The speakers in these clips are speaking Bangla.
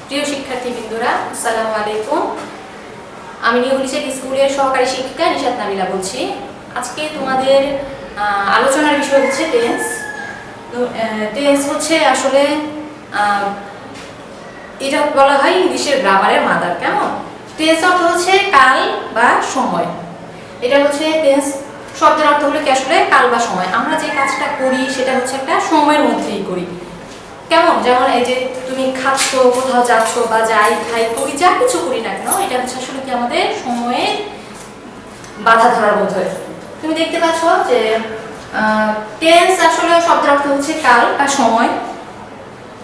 প্রিয় শিক্ষার্থীবৃন্দরা, আসসালামু আলাইকুম। আমি নিউ লিচেক স্কুলের সহকারী শিক্ষিকা নিশাত নাবিলা বলছি। আজকে তোমাদের আলোচনার বিষয় হচ্ছে টেন্স। টেন্স হচ্ছে আসলে এটা বলা হয় ইংলিশের গ্রামারের মাদার। কেমন? টেন্স অর্থ হচ্ছে কাল বা সময়। এটা হচ্ছে টেন্স শব্দের অর্থ হলো কি আসলে কাল বা সময়। আমরা যে কাজটা করি সেটা হচ্ছে একটা সময়ের মধ্যেই করি। কেমন? যেমন এই যে তুমি খাচ্ছ, কোথাও যাচ্ছ বা যাই খাই করি, যা কিছু করি না কেন, এটা হচ্ছে আসলে কি আমাদের সময়ের বাধা ধরার মধ্যে। তুমি দেখতে পাচ্ছ যে টেন্স আসলে শব্দের অর্থ হচ্ছে কাল বা সময়।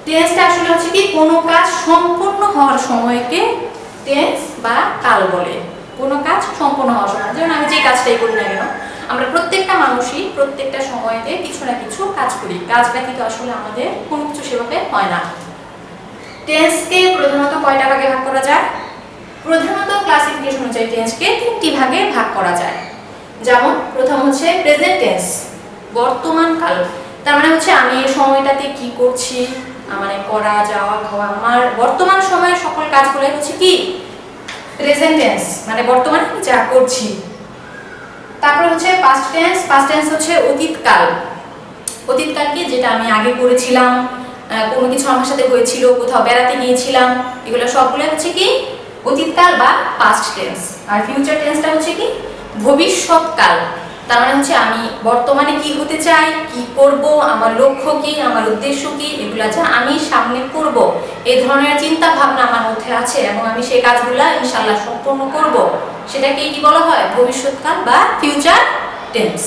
টেন্সটা আসলে হচ্ছে কি কোনো কাজ সম্পূর্ণ হওয়ার সময়কে টেন্স বা কাল বলে। কোনো কাজ সম্পূর্ণ হওয়ার সময়, যেমন আমি যে কাজটাই করি না কেন, আমরা প্রত্যেকটা মানুষই প্রত্যেকটা সময়তে কিছু না কিছু কাজ করি। কাজ ব্যতীত আসলে আমাদের কোনো কিছু সেভাবে হয় না। টেন্সকে প্রধানত কয়টা ভাগে ভাগ করা যায়? প্রধানত ক্লাসিফিকেশন অনুযায়ী টেন্সকে তিনটি ভাগে ভাগ করা যায়। যেমন প্রথম হচ্ছে প্রেজেন্ট টেন্স, বর্তমান কাল। তার মানে হচ্ছে আমি এই সময়টাতে কি করছি, মানে করা, যাওয়া, খাওয়া, আমার বর্তমান সময়ের সকল কাজগুলো হচ্ছে কি প্রেজেন্ট টেন্স, মানে বর্তমানে যা করছি। তারপর হচ্ছে পাস্ট টেন্স। পাস্ট টেন্স হচ্ছে অতীতকাল। অতীতকালকে যেটা আমি আগে করেছিলাম, কোনো কিছু আমার সাথে হয়েছিল, কোথাও বেড়াতে গিয়েছিলাম, এগুলো সবগুলো হচ্ছে কি অতীতকাল বা পাস্ট টেন্স। আর ফিউচার টেন্সটা হচ্ছে কি ভবিষ্যৎকাল। তার মানে হচ্ছে আমি বর্তমানে কি হতে চাই, কি করব, আমার লক্ষ্য কি, আমার উদ্দেশ্য কি, এগুলো যা আমি সামনে করব, এই ধরনের চিন্তা ভাবনা আমার মধ্যে আছে এবং আমি সেই কাজগুলো ইনশাআল্লাহ সম্পূর্ণ করব, সেটাকে কি বলা হয় ভবিষ্যৎকাল বা ফিউচার টেন্স।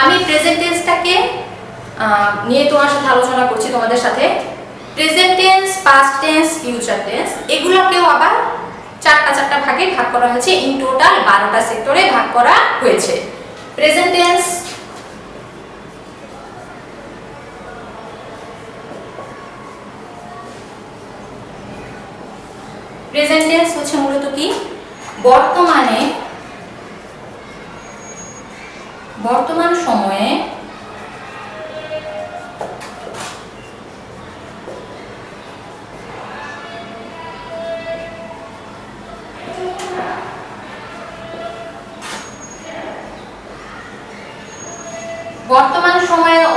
আমি প্রেজেন্ট টেন্সটাকে নিয়ে তোমার সাথে আলোচনা করছি তোমাদের সাথে। Present tense, past tense, future tense, এগুলোকেও আবার চারটা ভাগে ভাগ করা হয়েছে। ইন টোটাল 12টা সেক্টরে ভাগ করা হয়েছে। প্রেজেন্ট টেন্স প্রেজেন্ট টেন্স হচ্ছে মূলত কি বর্তমান সময়ে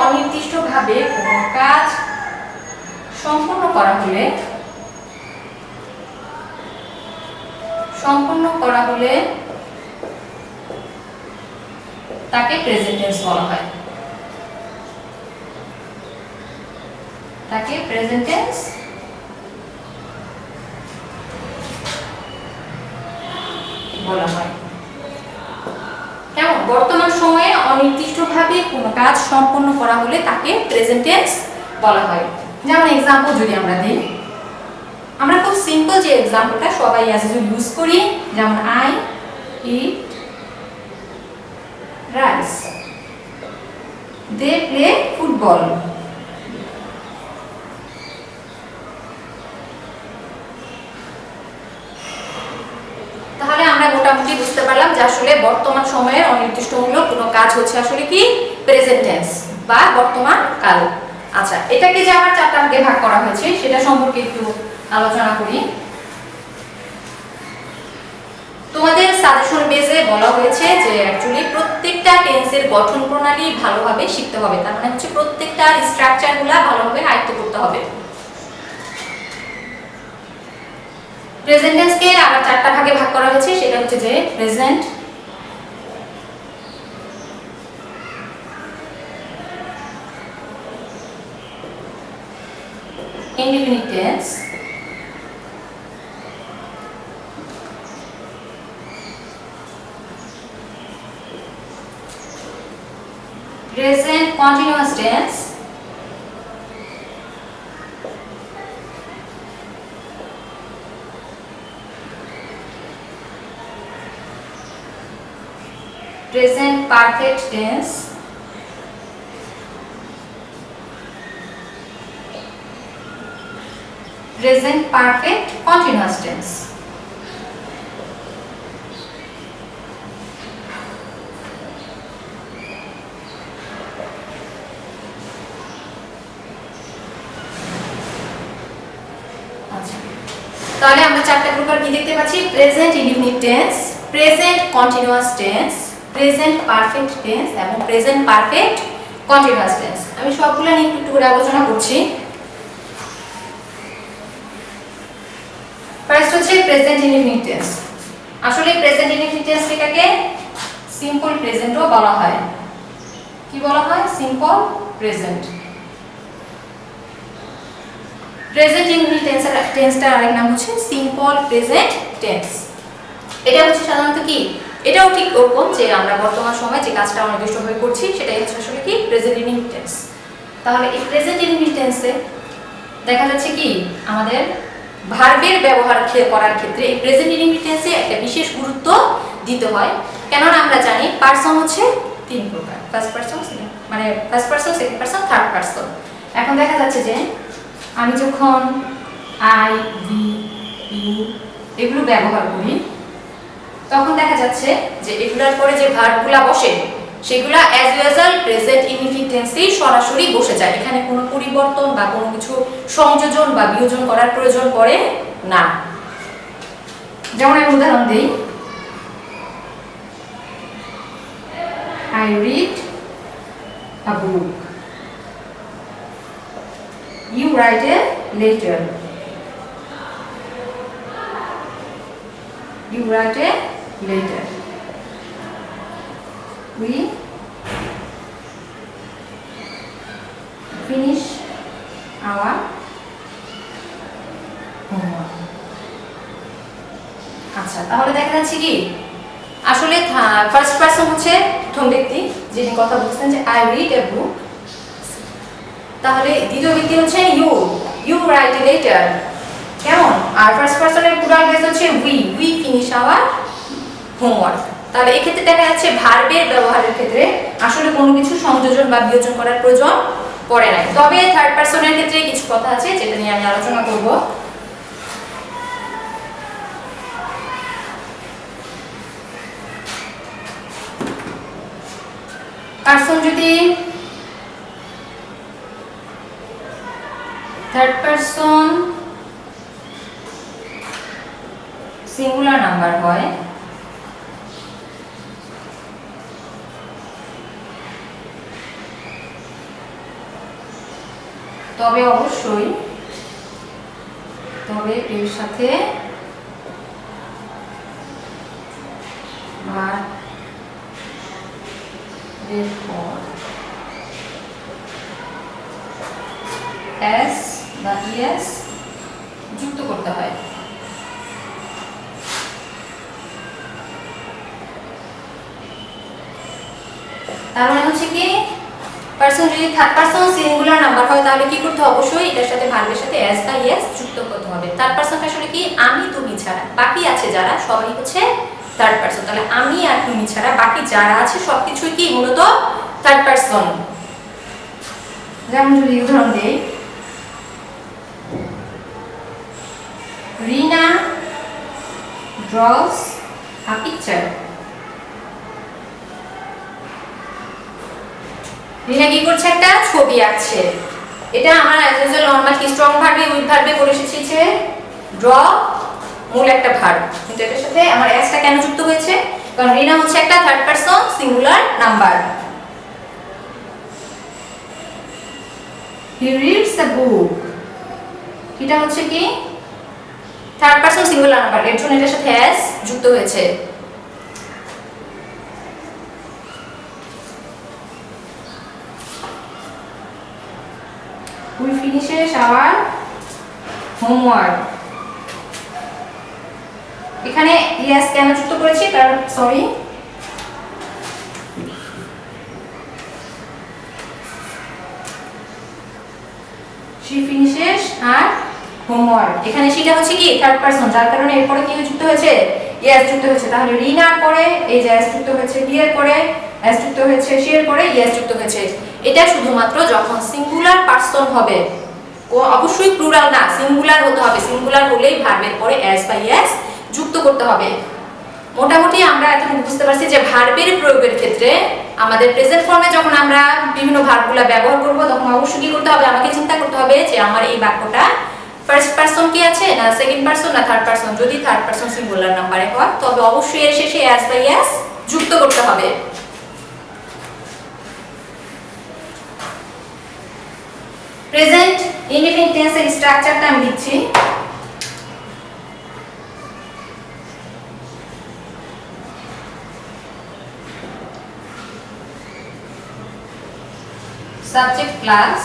অনির্দিষ্টভাবে কোনো কাজ সম্পূর্ণ করা হলে তাকে প্রেজেন্ট টেন্স বলা হয়। তাকে প্রেজেন্ট টেন্স বলা হয়। কেমন? বর্তমান সময়ে অনির্দিষ্টভাবে কোনো কাজ সম্পন্ন করা হলে তাকে প্রেজেন্ট টেন্স বলা হয়। যেমন एग्जांपल যদি আমরা দিই, আমরা খুব সিম্পল যে एग्जांपलটা সবাই অ্যাজ ইউজুয়াল ইউজ করি, যেমন I eat rice, they play football. তাহলে আমরা মোটামুটি বুঝতে পারলাম যে আসলে বর্তমান সময়ের অনির্দিষ্টমূলক কোনো কাজ হচ্ছে আসলে কি প্রেজেন্ট টেন্স বা বর্তমান কাল। আচ্ছা, এটাকে যে আবার চারটা ভাগে ভাগ করা হয়েছে সেটা সম্পর্কে একটু আলোচনা করি। তোমাদের সাজেশন বেসে বলা হয়েছে যে অ্যাকচুয়ালি প্রত্যেকটা টেন্সের গঠন প্রণালী ভালোভাবে শিখতে হবে। তার মানে হচ্ছে প্রত্যেকটা স্ট্রাকচারগুলো ভালোভাবে আয়ত্ত করতে হবে। প্রেজেন্ট টেন্সকে আবার চারটা ভাগে ভাগ করা হয়েছে, সেটা হচ্ছে যে present, indefinite tense, present continuous tense, present perfect tense, present perfect continuous tense। তাহলে আমরা চারটা প্রকার কি দেখতে পাচ্ছি? Present indefinite tense, present continuous tense, present perfect tense এবং প্রেজেন্ট পারফেক্ট কন্টিনিউয়াস টেন্স। আমি সবগুলো নিয়ে একটু করে আলোচনা করছি। ফার্স্ট হচ্ছে প্রেজেন্ট ইনডিফিনিট টেন্স। আসলে প্রেজেন্ট ইনডিফিনিট টেন্স এটাকে সিম্পল প্রেজেন্টও বলা হয়। কি বলা হয়? Simple present. প্রেজেন্ট ইনডিফিনিট টেন্সটার আরেক নাম হচ্ছে সিম্পল প্রেজেন্ট টেন্স। এটা হচ্ছে সাধারণত কি, এটাও ঠিক ওরকম যে আমরা বর্তমান সময়ে যে কাজটা অনির্দিষ্টভাবে করছি সেটাই হচ্ছে আসলে কি প্রেজেন্ট ইনডিফিনিট টেন্স। তাহলে এই প্রেজেন্ট ইনডিফিনিট টেন্সে দেখা যাচ্ছে কি আমাদের ভার্বের ব্যবহার করার ক্ষেত্রে এই প্রেজেন্ট ইনডিফিনিট টেন্সে একটা বিশেষ গুরুত্ব দিতে হয়। কেননা আমরা জানি পারসন হচ্ছে তিন প্রকার, ফার্স্ট পারসন মানে first person, second person, third person. এখন দেখা যাচ্ছে যে আমি যখন আই, উই, ইউ এগুলো ব্যবহার করি তখন দেখা যাচ্ছে যে এগুলোর পরে যে ভার্বগুলো বসে সেগুলো অ্যাজ ইউজুয়াল প্রেজেন্ট ইনডিফিনিট টেন্সেই সরাসরি বসে যায়। এখানে কোনো পরিবর্তন বা কোনো কিছু সংযোজন বা বিয়োজন করার প্রয়োজন পড়ে না। যেমন আমি উদাহরণ দিই, I read a book. You write a letter. You write a letter. We finish our homework. আচ্ছা, তাহলে দেখা যাচ্ছে কি আসলে ফার্স্ট পারসন হচ্ছে প্রথম ব্যক্তি যিনি কথা বলছেন যে আই রিড এ বুক। তাহলে দ্বিতীয় ব্যক্তি হচ্ছে ইউ রাইট এ লেটার। কেমন? আর ফার্স্ট পারসনের প্লুরাল কেস হচ্ছে উই ফিনিশ আওয়ার হোমওয়ার্ক। তাহলে এই ক্ষেত্রে দেখা যাচ্ছে ভার্বের ব্যবহারের ক্ষেত্রে আসলে কোনো কিছু সংযোজন বা বিয়োজন করার প্রয়োজন পড়ে নাই। তবে থার্ড পারসনের ক্ষেত্রে কিছু কথা আছে যেটা নিয়ে আমি আলোচনা করব। পারসন যদি থার্ড পারসন সিঙ্গুলার নাম্বার হয় তবে অবশ্যই এর সাথে এস বা ইএস যুক্ত করতে হয়। তার মানে হচ্ছে কি পারসন যদি থার্ড পারসন সিঙ্গুলার নাম্বার হয় তাহলে কি করতে হবে? অবশ্যই এটার সাথে ভার্বের সাথে এস বা ইএস যুক্ত করতে হবে। থার্ড পারসনটা আসলে কি আমি তুমি ছাড়া বাকি আছে যারা সবাই হচ্ছে থার্ড পারসন। তাহলে আমি আর তুমি ছাড়া বাকি যারা আছে সবকিছুই কি মূলত থার্ড পারসন। যেমন যদি উদাহরণ দেই, রিনা draws a picture. রিনা কি করছে? একটা ছবি আঁকছে। এটা আমরা অ্যাজ ইউজুয়াল নরমাল কি স্ট্রং ভার্বে উইথ ভার্বে করে এসেছি যে ড্র মূল একটা ভার্ব, কিন্তু এটার সাথে আমার এসটা কেন যুক্ত হয়েছে? কারণ রিনা হচ্ছে একটা third person singular number. He reads a book. এটা হচ্ছে কি থার্ড পারসন সিঙ্গুলার নাম্বার, এর জন্য এটার সাথে এস যুক্ত হয়েছে। We finishes our homework. এখানে yes কেন যুক্ত করেছি? কারণ sorry she finishes her homework. এখানে সেটা হচ্ছে কি থার্ড পারসন, যার কারণে এরপরে কি যুক্ত হয়েছে? yes যুক্ত হয়েছে। তাহলে রিনার পরে এই যে s যুক্ত হয়েছে, হি এর পরে s যুক্ত হয়েছে, she এর পরে yes যুক্ত হয়েছে। এটা শুধুমাত্র যখন সিঙ্গুলার পারসন হবে, অবশ্যই প্লুরাল না, সিঙ্গুলার হতে হবে। সিঙ্গুলার হলেই ভার্বের পরে s বা yes যুক্ত করতে হবে। মোটামুটি আমরা এতটুকু বুঝতে পারছি যে ভার্বের প্রয়োগের ক্ষেত্রে আমাদের প্রেজেন্ট ফর্মে যখন আমরা বিভিন্ন ভার্বগুলো ব্যবহার করব তখন অবশ্যই কি করতে হবে? আমাকে চিন্তা করতে হবে যে আমার এই বাক্যটা ফার্স্ট পারসন কি আছে না সেকেন্ড পারসন না থার্ড পারসন, যদি থার্ড পারসন সিঙ্গুলার নাম্বারে হয় তবে অবশ্যই এর শেষে অ্যাস বাই অ্যাস যুক্ত করতে হবে। প্রেজেন্ট ইনডিফিনিট টেন্সের স্ট্রাকচারটা আমি দিচ্ছি। সাবজেক্ট প্লাস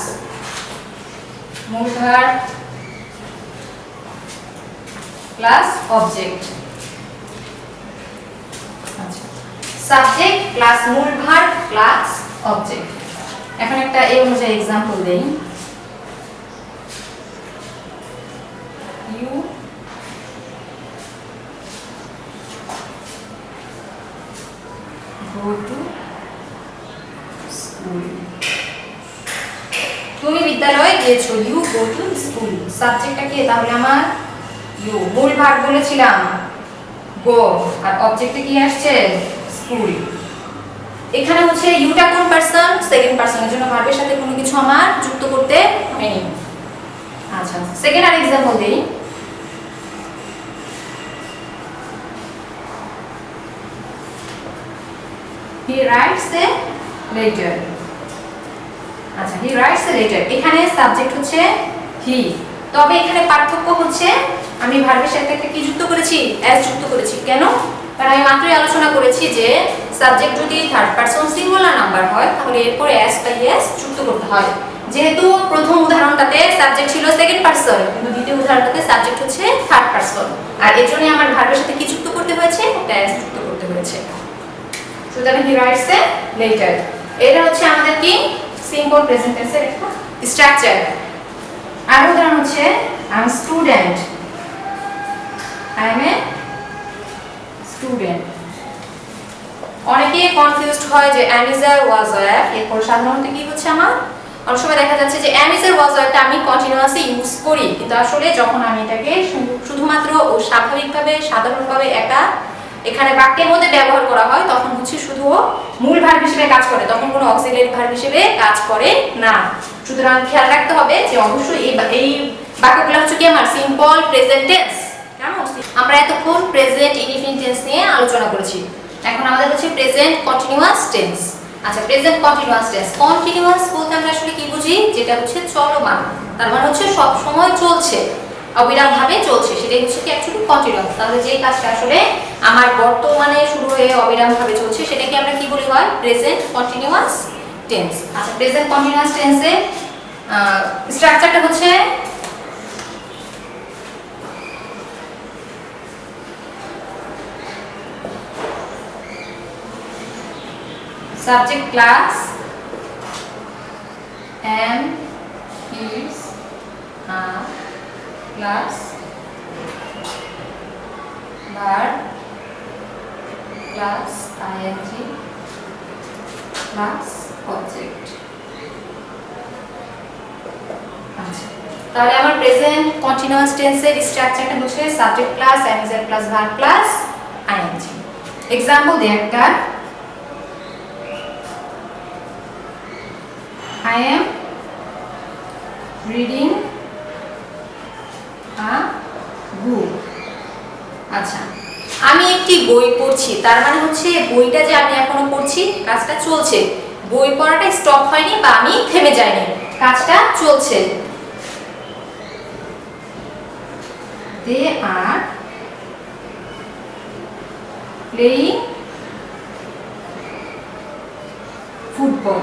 মূল ভার্ব প্লাস অবজেক্ট। আচ্ছা, সাবজেক্ট প্লাস মূল ভার্ব প্লাস অবজেক্ট। এখন একটা এই অনুযায়ী एग्जांपल দেই। You go to school. তুমি বিদ্যালয়ে গিয়েছো, ইউ গো টু স্কুল। সাবজেক্টটা কি তাহলে আমার ইউ, মূল ভার্ব বলেছিলাম গো, আর অবজেক্টে কি আসছে স্কুল। এখানে হচ্ছে ইউটা কোন পারসন সেকেন্ড পারসনের জন্য ভার্বের সাথে কোনো কিছু আমার যুক্ত করতে হয়নি। আচ্ছা, সেকেন্ড আর एग्जांपल দেই। He writes a letter. আচ্ছা, he writes a letter, এখানে সাবজেক্ট হচ্ছে হি, তবে এখানে পার্থক্য হচ্ছে আমি ভার্বের সাথে একটা কি যুক্ত করেছি অ্যাস যুক্ত করেছি। কেন? কারণ আমি মাত্রই আলোচনা করেছি যে সাবজেক্ট যদি থার্ড পারসন সিঙ্গুলার নাম্বার হয় তাহলে এরপরে অ্যাস বাই অ্যাস যুক্ত করতে হয়। যেহেতু প্রথম উদাহরণটাতে সাবজেক্ট ছিল সেকেন্ড পারসন, কিন্তু দ্বিতীয় উদাহরণটাতে সাবজেক্ট হচ্ছে থার্ড পারসন, আর এর জন্য আমার ভার্বের সাথে কি যুক্ত করতে হয়েছে একটা অ্যাস যুক্ত করতে হয়েছে। সুতরাং হি রাইটস এ লেটার, এটা হচ্ছে আমাদের কি সিম্পল প্রেজেন্ট টেন্সের একটা স্ট্রাকচার। আর উদাহরণ হচ্ছে I am student, I M a student. অনেকে কনফিউজড হয় যে am is R was are, এরপর সাধারণত কি হচ্ছে আমার অনেক সময় দেখা যাচ্ছে যে am is R was are টা আমি কন্টিনিউয়াসলি ইউজ করি, কিন্তু আসলে যখন আমি এটাকে শুধুমাত্র ও স্বাভাবিকভাবে সাধারণভাবে একা এখানে বাক্যের মধ্যে ব্যবহার করা হয় তখন হচ্ছে শুধু মূল ভার্ব হিসেবে কাজ করে, তখন কোনো অক্সিলারি ভার্ব হিসেবে কাজ করে না। সুতরাং খেয়াল রাখতে হবে যে অবশ্যই এই বাক্যগুলো হচ্ছে কি আমার সিম্পল প্রেজেন্ট টেন্স। কেমন? আমরা এতক্ষণ প্রেজেন্ট ইনডিফিনিট টেন্স নিয়ে আলোচনা করেছি, এখন আমাদের হচ্ছে প্রেজেন্ট কন্টিনিউয়াস টেন্স। আচ্ছা, প্রেজেন্ট কন্টিনিউয়াস টেন্স, কন্টিনিউয়াস বলতে আমরা আসলে কি বুঝি? যেটা হচ্ছে চলমান, তার মানে হচ্ছে সব সময় চলছে, অবিরাম ভাবে চলছে, সেটাই হচ্ছে কি অ্যাকচুয়ালি কন্টিনিউয়াস। তাহলে যেই কাজটা আসলে আমার বর্তমানে শুরু হয়ে অবিরাম ভাবে চলছে সেটাকে আমরা কি বলি হয় প্রেজেন্ট কন্টিনিউয়াস টেন্স। আচ্ছা, প্রেজেন্ট কন্টিনিউয়াস টেন্সে স্ট্রাকচারটা হচ্ছে subject plus am is are plus verb plus ing plus object। আচ্ছা, তাহলে আমার প্রেজেন্ট কন্টিনিউয়াস টেন্সের স্ট্রাকচারটা হচ্ছে subject plus am is are plus verb plus ing। Example দেই একটা, I am reading a book। আচ্ছা, আমি একটি বই পড়ছি, তার মানে হচ্ছে বইটা যে আমি এখনো পড়ছি, কাজটা চলছে, বই পড়াটা স্টপ হয়নি বা আমি থেমে যাইনি, কাজটা চলছে। They are playing football।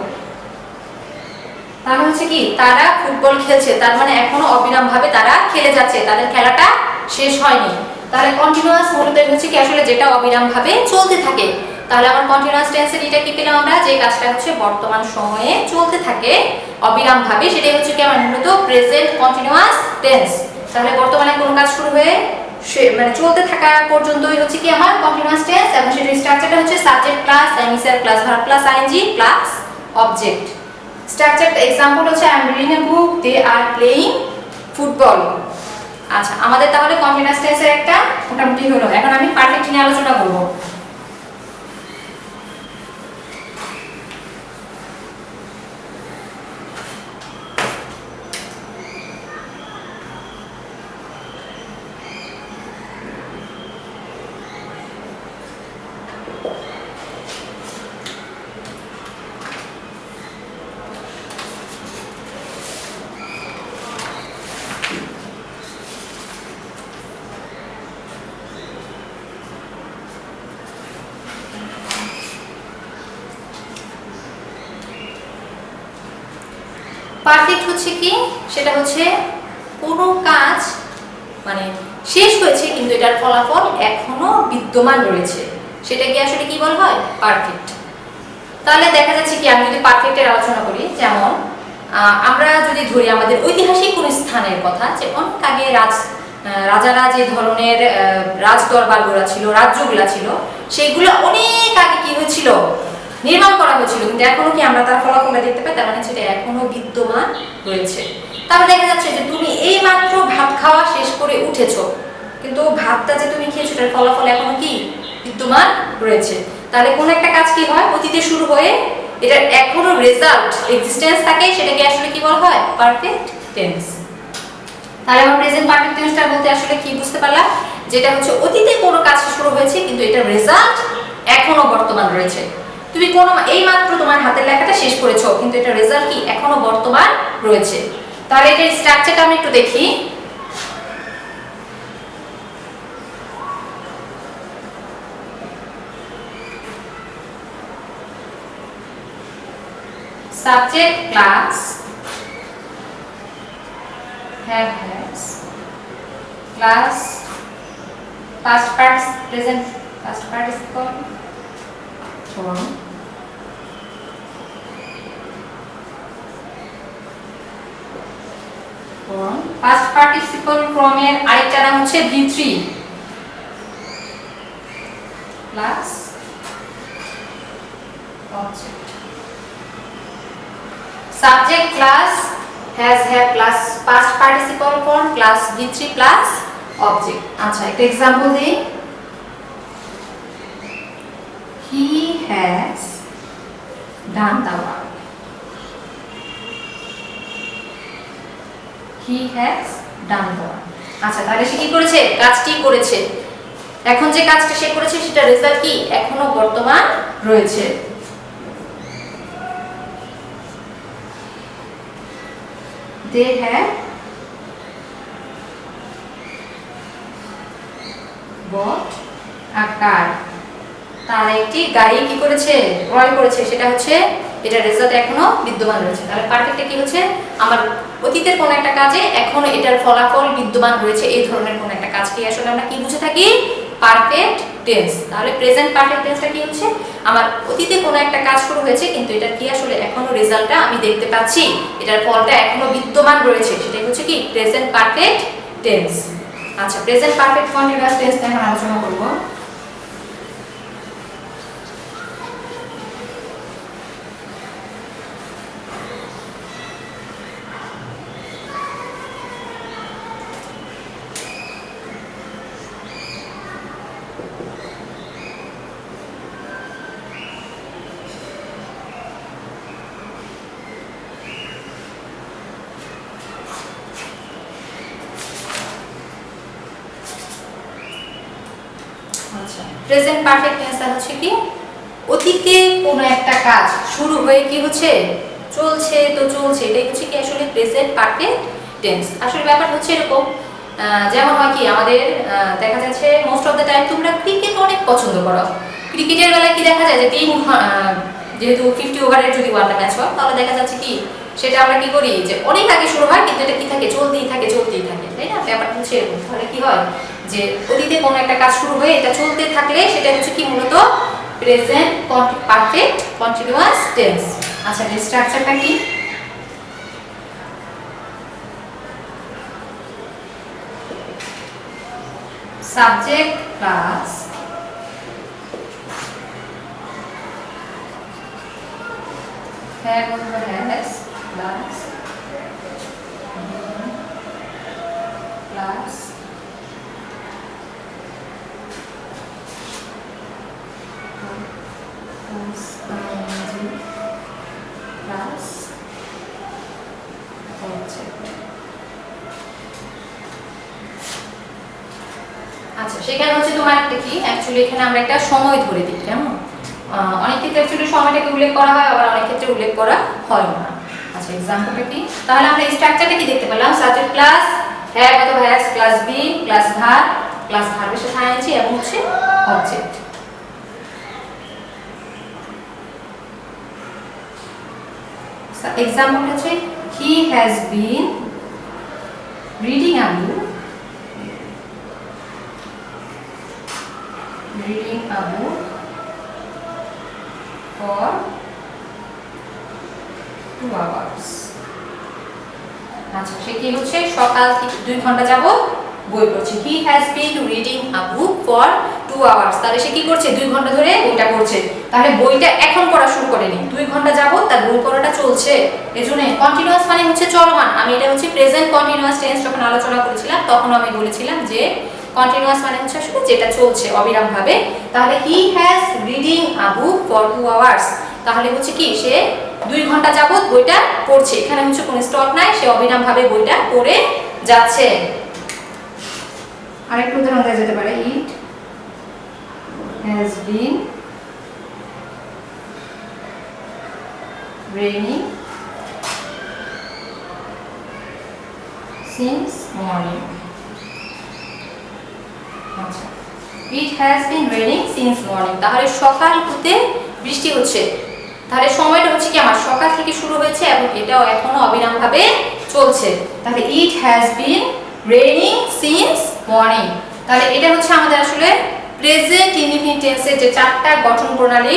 তাহলে হচ্ছে কি তারা ফুটবল খেলছে, তার মানে এখনো অবিরাম ভাবে তারা খেলে যাচ্ছে, তাদের খেলাটা শেষ হয়নি। তাহলে কন্টিনিউয়াস বলতে হচ্ছে কি আসলে যেটা অবিরাম ভাবে চলতে থাকে। তাহলে আমার কন্টিনিউয়াস টেন্সের এটা কি পেলাম আমরা, যে কাজটা হচ্ছে বর্তমান সময়ে চলতে থাকে অবিরাম ভাবে, সেটাই হচ্ছে কি আমার মূলত প্রেজেন্ট কন্টিনিউয়াস টেন্স। তাহলে বর্তমানে কোন কাজ শুরু হয়ে মানে চলতে থাকা পর্যন্তই হচ্ছে কি আমার কন্টিনিউয়াস টেন্স, এবং সেটার স্ট্রাকচারটা হচ্ছে subject plus am is are plus verb plus ing plus object। Structure example হচ্ছে I am reading a book, they are playing football. আচ্ছা, আমাদের তাহলে কন্টিনিউয়াস টেন্সের একটা মোটামুটি হলো। এখন আমি পারফেক্ট নিয়ে আলোচনা করব। পারফেক্ট হচ্ছে কি, সেটা হচ্ছে কোনো কাজ মানে শেষ হয়েছে কিন্তু এটার ফলাফল এখনো বিদ্যমান রয়েছে, সেটাকে আসলে কি বলা হয়? পারফেক্ট। তাহলে দেখা যাচ্ছে কি, আমি যদি পারফেক্টের আলোচনা করি, যেমন আমরা যদি ধরি আমাদের ঐতিহাসিক কোন স্থানের কথা, যে অনেক আগে রাজারা যে ধরনের রাজ দরবারগুলো ছিল, রাজ্যগুলো ছিল, সেগুলো অনেক আগে কি হয়েছিল? নির্মাণ করা হয়েছিল, কিন্তু এখনো কি আমরা তার ফলাফলটা দেখতে পাই? তার মানে সেটা এখনো বিদ্যমান রয়েছে। তারপরে দেখা যাচ্ছে যে তুমি এই মাত্র ভাত খাওয়া শেষ করে উঠেছো, কিন্তু ভাতটা যে তুমি খেয়েছো তার ফলাফল এখনো কি বিদ্যমান রয়েছে। তাহলে কোন একটা কাজ কি হয়? অতীতে শুরু হয়ে এটার এখনো রেজাল্ট এক্সিস্টেন্স থাকে, সেটাকে আসলে কি বলা হয়? Perfect tense. তাহলে আমরা প্রেজেন্ট পারফেক্ট টেন্সটা বলতে আসলে কি বুঝতে পারলাম? যেটা হচ্ছে অতীতে কোনো কাজ শুরু হয়েছে কিন্তু এটার রেজাল্ট এখনো বর্তমান রয়েছে। তুমি কোনো এই মাত্র তোমার হাতের লেখাটা শেষ করেছো, কিন্তু এটার রেজাল্ট কি এখনো বর্তমান রয়েছে। তাহলে এটার স্ট্রাকচারটা আমরা একটু দেখি। Subject class have has class past present past participle form past participle form এর আরেকটা নাম হচ্ছে V3 plus object। Subject class has have plus past participle form plus V3 plus object। আচ্ছা, একটা एग्जांपल দিই। He has done the work। He has done the work। আচ্ছা, তাহলে সে কি করেছে? কাজটি করেছে। এখন যে কাজটা সে করেছে সেটা রেজাল্ট কি এখনো বর্তমান রয়েছে। They have bought a car। তারা একটি গাড়ি কি করেছে? ক্রয় করেছে। সেটা হচ্ছে এটা রেজাল্ট এখনো বিদ্যমান রয়েছে। তাহলে পারফেক্টে কি হচ্ছে? আমার অতীতের কোন একটা কাজে এখনো এটার ফলাফল বিদ্যমান রয়েছে, এই ধরনের কোন একটা কাজকে আসলে আমরা কি বুঝে থাকি? Perfect tense. তাহলে প্রেজেন্ট পারফেক্ট টেন্সটা কি হচ্ছে? আমার অতীতে কোন একটা কাজ শুরু হয়েছে কিন্তু এটা কি আসলে এখনো রেজাল্টটা আমি দেখতে পাচ্ছি, এটার ফলটা এখনো বিদ্যমান রয়েছে, সেটাই হচ্ছে কি প্রেজেন্ট পারফেক্ট টেন্স। আচ্ছা, প্রেজেন্ট পারফেক্ট কন্টিনিউয়াস টেন্স এখন আলোচনা করব। আচ্ছা, প্রেজেন্ট পারফেক্ট টেন্সটা হচ্ছে কি অতীতে কোনো একটা কাজ শুরু হয়ে কি হচ্ছে? চলছে, তো চলছে, এটাই হচ্ছে কি আসলে প্রেজেন্ট পারফেক্ট টেন্স। আসলে ব্যাপার হচ্ছে এরকম, যেমন হয় কি আমাদের দেখা যাচ্ছে মোস্ট অফ দ্য টাইম তোমরা ক্রিকেট অনেক পছন্দ করো। ক্রিকেটের বেলায় কি দেখা যায় যে যেহেতু 50 ওভারের যদি ওয়ানডে ম্যাচ হয়, তাহলে দেখা যাচ্ছে কি সেটা আমরা কি করি যে অনেক আগে শুরু হয় কিন্তু এটা কি থাকে? চলতেই থাকে, তাই না? ব্যাপারটা হচ্ছে এরকম। তাহলে কি হয় যে অতীতে কোনো একটা কাজ শুরু হয়ে এটা চলতে থাকলে সেটা হচ্ছে কি মূলত প্রেজেন্ট পারফেক্ট কন্টিনিউয়াস টেন্স। আচ্ছা, এর স্ট্রাকচারটা কি? Subject plus have over has plus plus plus object। আচ্ছা, সেখানে হচ্ছে তোমার একটা কি অ্যাকচুয়ালি এখানে আমরা একটা সময় ধরে দিই, কেমন? অনেক ক্ষেত্রে অ্যাকচুয়ালি সময়টাকে উল্লেখ করা হয়, আবার অনেক ক্ষেত্রে উল্লেখ করা হয় না। আচ্ছা, एग्जांपलটা কি? তাহলে আমরা স্ট্রাকচারটা কি দেখতে পেলাম? সাবজেক্ট প্লাস হ্যাভ অথবা হ্যাজ প্লাস বি প্লাস ভার্বের সাথে আইএনজি এবং হচ্ছে অবজেক্ট। এক্সাম্পল হচ্ছে he has been reading a book for 2 hours. আচ্ছা, সে কি হচ্ছে সকাল থেকে 2 ঘন্টা যাবত বই পড়ছে। he has been reading a book for 2 hours, তাহলে সে কি করছে 2 ঘন্টা ধরে বইটা পড়ছে। তাহলে বইটা এখন পড়া শুরু করেনি, 2 ঘন্টা যাবত তার বই পড়াটা চলছে। এজন্য কন্টিনিউয়াস মানে হচ্ছে চলমান। আমি এটা হচ্ছে প্রেজেন্ট কন্টিনিউয়াস টেন্স যখন আলোচনা করেছিলাম তখন আমি বলেছিলাম যে কন্টিনিউয়াস মানে হচ্ছে আসলে যেটা চলছে অবিরাম ভাবে। তাহলে he has reading a book for 2 hours, তাহলে হচ্ছে কি সে 2 ঘন্টা যাবত বইটা পড়ছে। এখানে হচ্ছে কোনো স্টপ নাই, সে অবিরাম ভাবে বইটা পড়ে যাচ্ছে। আরেকটু উদাহরণ দেওয়া যেতে পারে, it has been raining since morning. আচ্ছা, it has been raining since morning, তাহলে সকাল হতে বৃষ্টি হচ্ছে। তাহলে সময়টা হচ্ছে কি আমার সকাল থেকে শুরু হয়েছে এবং এটাও এখনো অবিরাম ভাবে চলছে। তাহলে it has been raining since morning, তাহলে এটা হচ্ছে আমাদের আসলে প্রেজেন্ট ইনডিফিনিট টেন্সের যে 4টা গঠন প্রণালী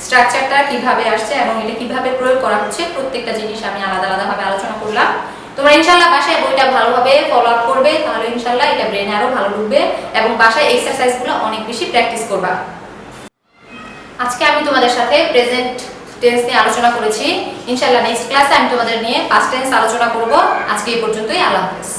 স্ট্রাকচারটা কিভাবে আসছে এবং এটা কিভাবে প্রয়োগ করা হচ্ছে প্রত্যেকটা জিনিস আমি আলাদা আলাদা ভাবে আলোচনা করলাম। তোমরা ইনশাআল্লাহ বাসায় বইটা ভালোভাবে ফলো আপ করবে, তাহলে ইনশাআল্লাহ এটা ব্রেনে আরো ভালো ঢুকবে এবং বাসায় এক্সারসাইজগুলো অনেক বেশি প্র্যাকটিস করবা। আজকে আমি তোমাদের সাথে প্রেজেন্ট টেন্স নিয়ে আলোচনা করেছি। ইনশাআল্লাহ নেক্সট ক্লাসে আমি তোমাদের নিয়ে পাস্ট টেন্স আলোচনা করব। আজকে এই পর্যন্তই, আল্লাহ হাফেজ।